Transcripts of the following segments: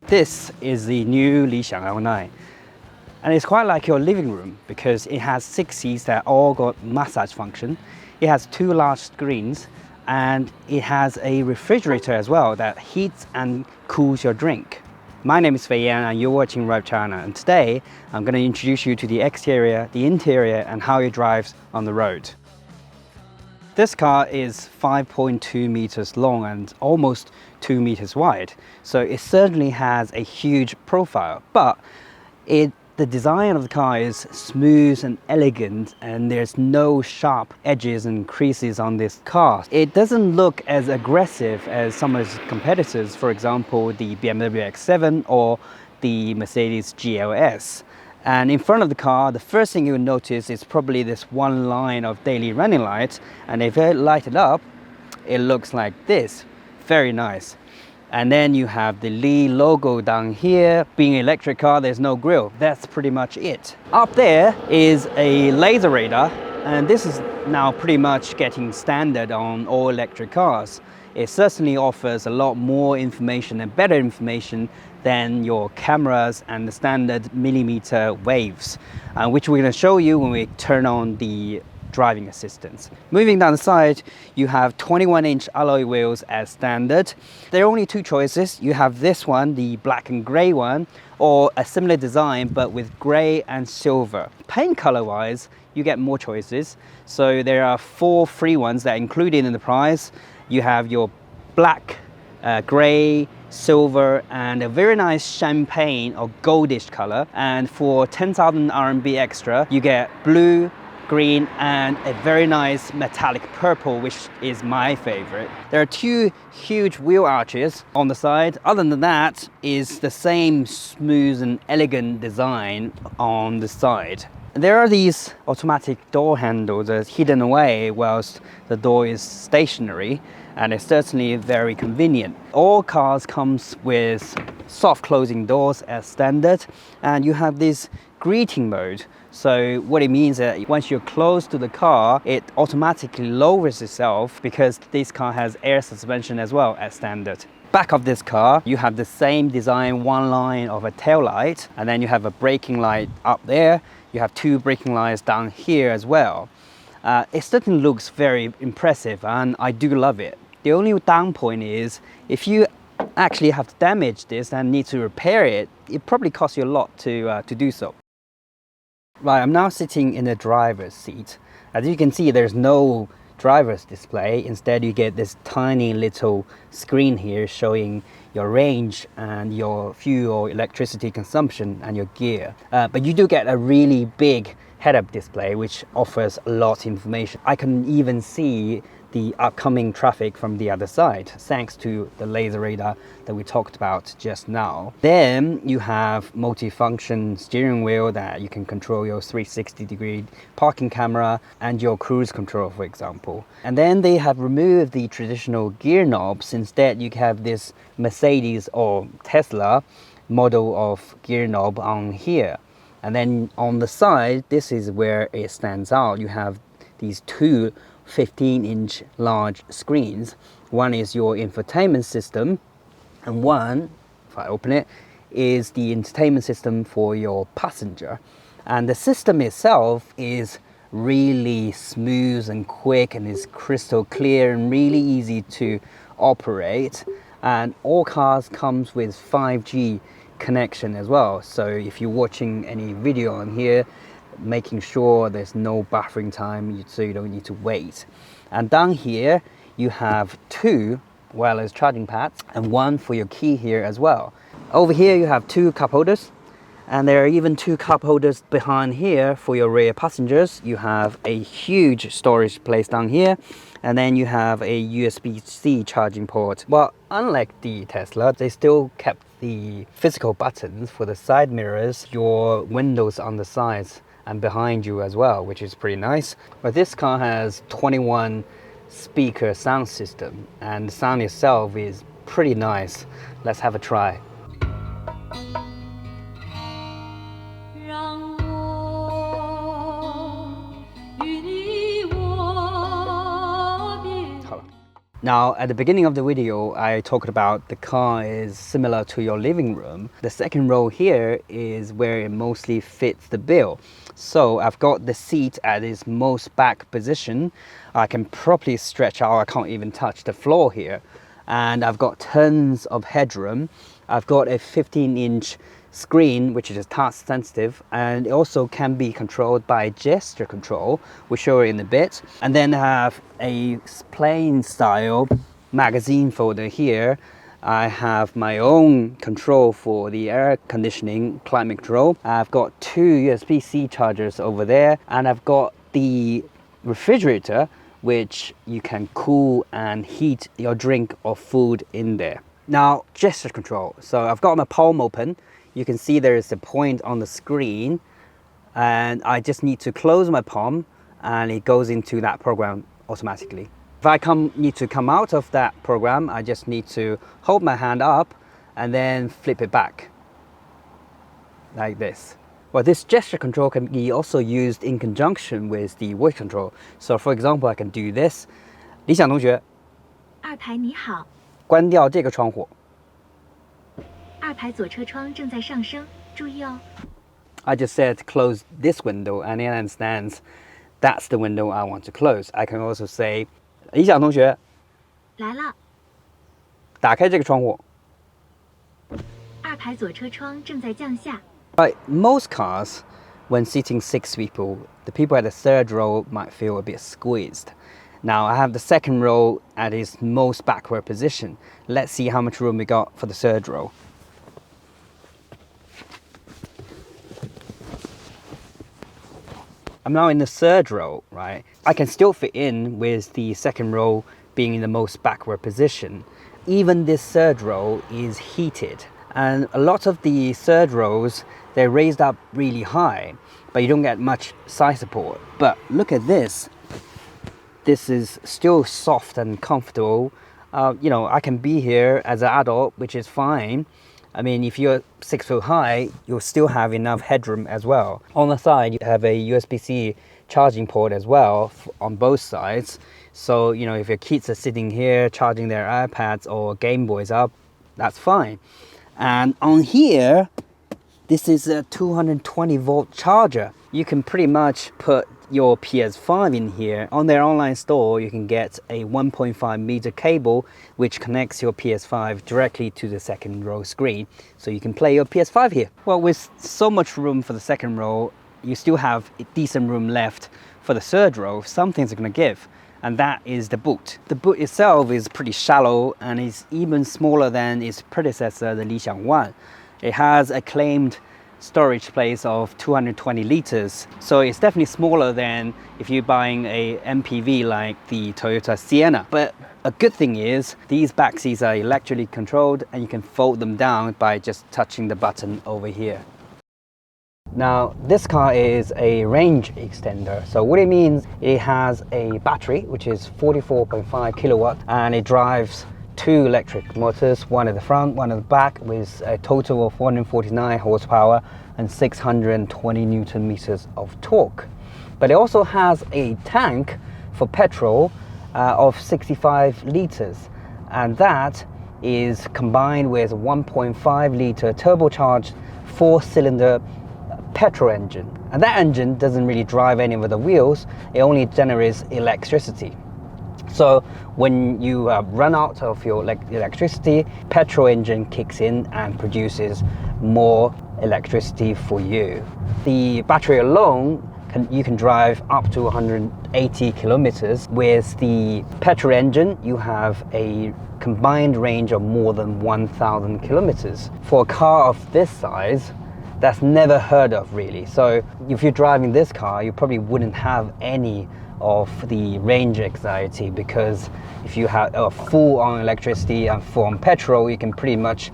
This is the new Li Xiang L9. And it's quite like your living room because it has 6 seats that all got massage function. It has 2 large screens and it has a refrigerator as well that heats and cools your drink. My name is Fei Yan and you're watching Rev China, and today I'm going to introduce you to the exterior, the interior and how it drives on the road. This car is 5.2 meters long and almost 2 meters wide, so it certainly has a huge profile, but the design of the car is smooth and elegant and there's no sharp edges and creases on this car. It doesn't look as aggressive as some of its competitors, for example the BMW X7 or the Mercedes GLS. And in front of the car, the first thing you'll notice is probably this one line of daily running lights, and if you light it up, it looks like this. Very nice. And then you have the Li logo down here. Being an electric car, there's no grille. That's pretty much it. Up there is a laser radar, and this is now pretty much getting standard on all electric cars. It certainly offers a lot more information and better information than your cameras and the standard millimeter waves, which we're going to show you when we turn on the driving assistance. Moving down the side, you have 21-inch alloy wheels as standard. There are only 2 choices. You have this one, the black and gray one, or a similar design but with gray and silver. Paint color wise, you get more choices. So there are 4 free ones that are included in the price. You have your black, gray, silver and a very nice champagne or goldish color. And for 10,000 RMB extra, you get blue, green and a very nice metallic purple, which is my favorite. There are 2 huge wheel arches on the side. Other than that is the same smooth and elegant design on the side. There are these automatic door handles that are hidden away whilst the door is stationary, and it's certainly very convenient. All cars comes with soft closing doors as standard, and you have this greeting mode. So what it means is that once you're close to the car, it automatically lowers itself because this car has air suspension as well as standard. Back of this car, you have the same design, one line of a tail light, and then you have a braking light up there. You have 2 braking lights down here as well. It certainly looks very impressive and I do love it. The only down point is if you actually have to damage this and need to repair it, it probably costs you a lot to do so. Right, I'm now sitting in the driver's seat. As you can see, there's no driver's display. Instead, you get this tiny little screen here showing your range and your fuel, electricity consumption and your gear. But you do get a really big head-up display which offers a lot of information. I can even see the upcoming traffic from the other side thanks to the laser radar that we talked about just now. Then you have multi-function steering wheel that you can control your 360-degree parking camera and your cruise control, for example. And then they have removed the traditional gear knobs. Instead, you have this Mercedes or Tesla model of gear knob on here. And then on the side, this is where it stands out. You have these 2 15-inch large screens. One is your infotainment system, and one, if I open it, is the entertainment system for your passenger. And the system itself is really smooth and quick and is crystal clear and really easy to operate. And all cars comes with 5G connection as well. So if you're watching any video on here, making sure there's no buffering time so you don't need to wait. And down here you have 2 wireless charging pads and 1 for your key here as well. Over here you have 2 cup holders, and there are even 2 cup holders behind here for your rear passengers. You have a huge storage place down here, and then you have a USB-C charging port. But unlike the Tesla, they still kept the physical buttons for the side mirrors, your windows on the sides and behind you as well, which is pretty nice. But this car has 21 speaker sound system, and the sound itself is pretty nice. Let's have a try. 好了。Now, at the beginning of the video, I talked about the car is similar to your living room. The second row here is where it mostly fits the bill. So I've got the seat at its most back position. I can properly stretch out. I can't even touch the floor here. And I've got tons of headroom. I've got a 15-inch screen, which is touch sensitive, and it also can be controlled by gesture control. We'll show it in a bit. And then I have a plain style magazine folder here. I have my own control for the air conditioning, climate control. I've got two USB-C chargers over there, and I've got the refrigerator, which you can cool and heat your drink or food in there. Now, gesture control. So I've got my palm open. You can see there is a point on the screen, and I just need to close my palm and it goes into that program automatically. If I need to come out of that program, I just need to hold my hand up and then flip it back like this. Well, this gesture control can be also used in conjunction with the voice control. So for example, I can do this. 理想同学，二排你好，关掉这个窗户。二排左车窗正在上升，注意哦。I just said close this window and it understands that's the window I want to close. I can also say 理想同学，来了，打开这个窗户。二排左车窗正在降下。Right, most cars, when seating 6 people, the people at the third row might feel a bit squeezed. Now I have the second row at its most backward position. Let's see how much room we got for the third row. I'm now in the third row, right? I can still fit in with the second row being in the most backward position. Even this third row is heated. And a lot of the third rows, they're raised up really high, but you don't get much side support. But look at this. This is still soft and comfortable. You know, I can be here as an adult, which is fine. I mean, if you're 6 foot high, you'll still have enough headroom as well. On the side, you have a USB-C charging port as well on both sides. So, you know, if your kids are sitting here charging their iPads or Game Boys up, that's fine. And on here, this is a 220 volt charger. You can pretty much put your PS5 in here. On their online store, you can get a 1.5 meter cable which connects your PS5 directly to the second row screen, so you can play your PS5 here. Well, with so much room for the second row, you still have a decent room left for the third row. Something's gonna give, and that is the boot. The boot itself is pretty shallow and is even smaller than its predecessor, the Lixiang One. It has a claimed storage space of 220 liters, so it's definitely smaller than if you're buying a MPV like the Toyota Sienna. But a good thing is these back seats are electrically controlled and you can fold them down by just touching the button over here. Now this car is a range extender. So what it means, it has a battery which is 44.5 kilowatt and it drives 2 electric motors, one at the front, one at the back, with a total of 449 horsepower and 620 newton meters of torque. But it also has a tank for petrol of 65 liters, and that is combined with 1.5 liter turbocharged 4-cylinder petrol engine. And that engine doesn't really drive any of the wheels, it only generates electricity. So when you run out of your electricity, petrol engine kicks in and produces more electricity for you. The battery alone, you can drive up to 180 kilometers. With the petrol engine, you have a combined range of more than 1,000 kilometers. For a car of this size, that's never heard of really. So if you're driving this car, you probably wouldn't have any of the range anxiety, because if you have a full on electricity and full on petrol, you can pretty much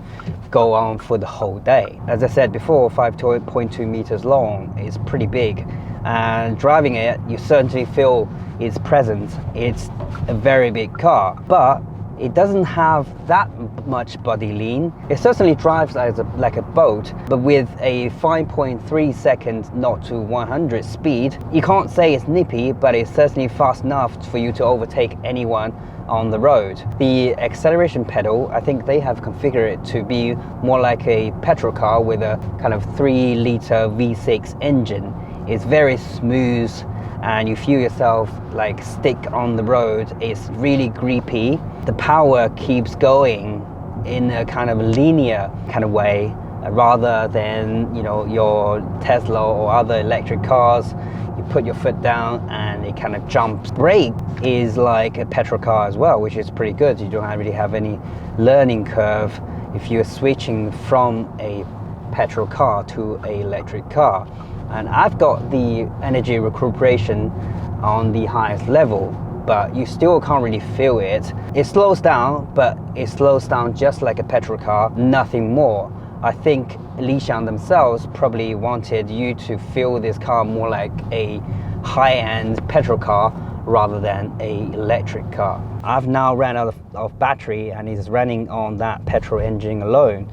go on for the whole day. As I said before, 5.2 meters long is pretty big, and driving it, you certainly feel its presence. It's a very big car, but It doesn't have that much body lean. It certainly drives like a boat, but with a 5.3 second 0 to 100 speed, you can't say it's nippy, but it's certainly fast enough for you to overtake anyone on the road. The acceleration pedal, I think they have configured it to be more like a petrol car with a kind of 3-liter V6 engine. It's very smooth, and you feel yourself like stick on the road. It's really grippy. The power keeps going in a kind of linear kind of way, rather than, you know, your Tesla or other electric cars. You put your foot down and it kind of jumps. Brake is like a petrol car as well, which is pretty good. You don't really have any learning curve if you're switching from a petrol car to an electric car. And I've got the energy recuperation on the highest level, but you still can't really feel it. It slows down, but it slows down just like a petrol car, nothing more. I think Li-Xiang themselves probably wanted you to feel this car more like a high-end petrol car rather than an electric car. I've now ran out of battery and it's running on that petrol engine alone.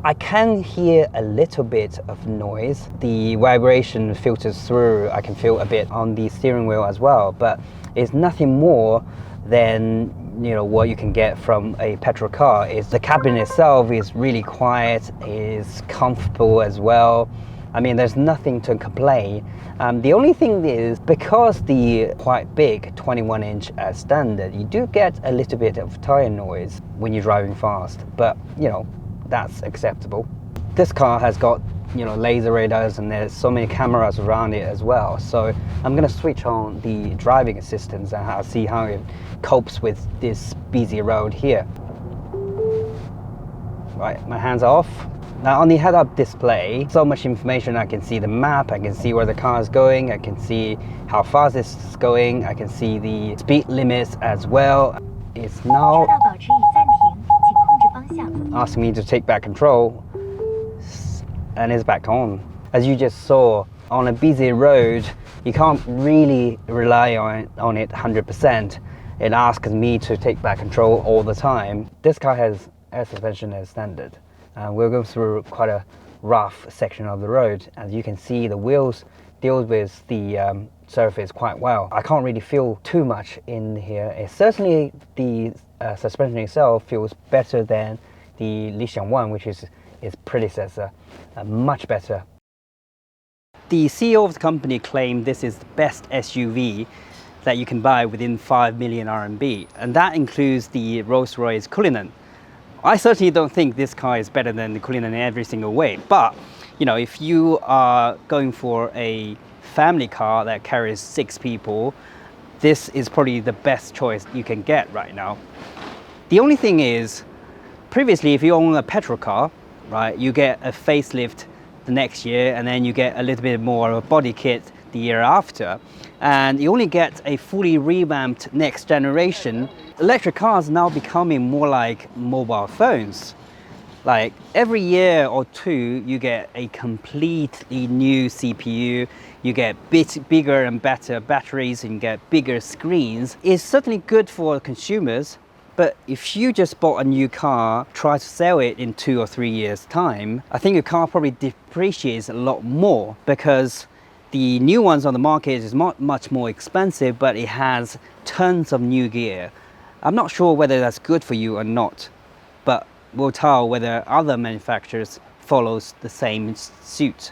I can hear a little bit of noise. The vibration filters through. I can feel a bit on the steering wheel as well, but it's nothing more than, you know, what you can get from a petrol car. Is the cabin itself is really quiet, is comfortable as well. I mean, there's nothing to complain. The only thing is, because the quite big 21-inch as standard, you do get a little bit of tire noise when you're driving fast, but you know, that's acceptable. This car has got, you know, laser radars, and there's so many cameras around it as well. So I'm going to switch on the driving assistance and I'll see how it copes with this busy road here. Right, my hands are off. Now on the head-up display, so much information. I can see the map, I can see where the car is going, I can see how fast it's going, I can see the speed limits as well. It's now asking me to take back control, and it's back on. As you just saw, on a busy road, you can't really rely on it 100%. It asks me to take back control all the time. This car has air suspension as standard. We're going through quite a rough section of the road. As you can see, the wheels deal with the surface quite well. I can't really feel too much in here. It's certainly the suspension itself feels better than the Li-Xiang 1, which is its predecessor, much better. The CEO of the company claimed this is the best SUV that you can buy within 5 million RMB, and that includes the Rolls-Royce Cullinan. I certainly don't think this car is better than the Cullinan in every single way, but you know, if you are going for a family car that carries 6 people, this is probably the best choice you can get right now. The only thing is, previously, if you own a petrol car, right, you get a facelift the next year, and then you get a little bit more of a body kit the year after, and you only get a fully revamped next generation. Electric cars are now becoming more like mobile phones. Like every year or two, you get a completely new CPU, you get bigger and better batteries, and you get bigger screens. It's certainly good for consumers, but if you just bought a new car, try to sell it in 2 or 3 years' time, I think your car probably depreciates a lot more, because the new ones on the market is much more expensive, but it has tons of new gear. I'm not sure whether that's good for you or not, but we'll tell whether other manufacturers follows the same suit.